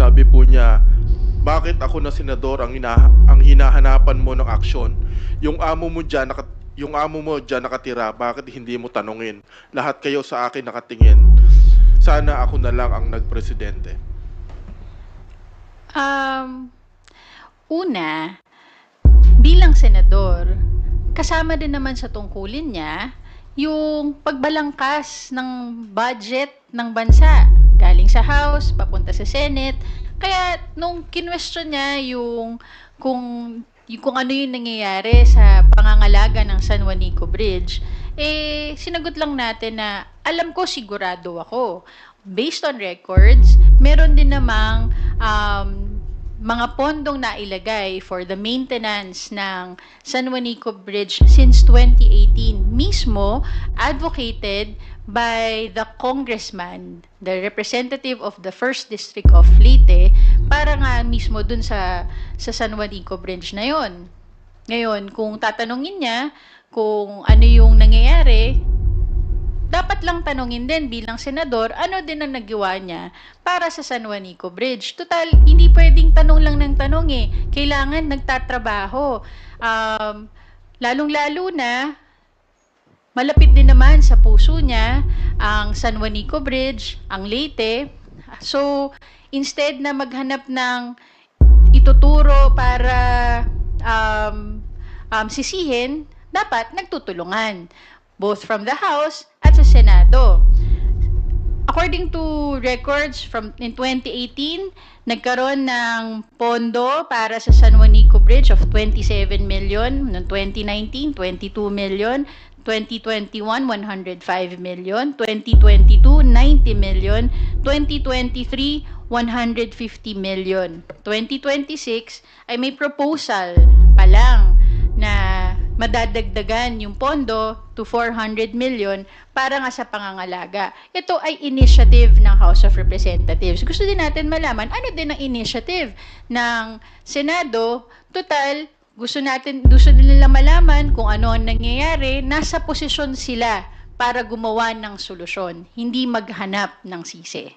Sabi po niya, bakit ako na senador ang hinahanapan mo ng aksyon? Yung amo mo diyan nakatira, bakit hindi mo tanungin? Lahat kayo sa akin nakatingin. Sana ako na lang ang nagpresidente. Una, bilang senador, kasama din naman sa tungkulin niya yung pagbalangkas ng budget ng bansa. Galing sa House, papunta sa Senate. Kaya nung kinwestiyon niya kung ano yung nangyayari sa pangangalaga ng San Juanico Bridge, sinagot lang natin na alam ko, sigurado ako. Based on records, meron din namang mga pondong nailagay for the maintenance ng San Juanico Bridge since 2018, mismo advocated by the congressman, the representative of the 1st District of Leyte, para nga mismo dun sa San Juanico Bridge na yon. Ngayon, kung tatanungin niya kung ano yung nangyayari, dapat lang tanungin din bilang senador, ano din ang nagawa niya para sa San Juanico Bridge. Total, hindi pwedeng tanong lang ng tanong eh. Kailangan nagtatrabaho. Lalong-lalo na, malapit din naman sa puso niya ang San Juanico Bridge, ang Leyte. So, instead na maghanap ng ituturo para sisihin, dapat nagtutulungan. Both from the House at sa Senado. According to records in 2018, nagkaroon ng pondo para sa San Juanico Bridge of 27 million, noong 2019, 22 million, 2021, 105 million, 2022, 90 million, 2023, 150 million. 2026 ay may proposal pa lang na madadagdagan yung pondo to 400 million para nga sa pangangalaga. Ito ay initiative ng House of Representatives. Gusto din natin malaman ano din ang initiative ng Senado. Total, gusto din nila malaman kung ano ang nangyayari, nasa posisyon sila para gumawa ng solusyon, hindi maghanap ng sisi.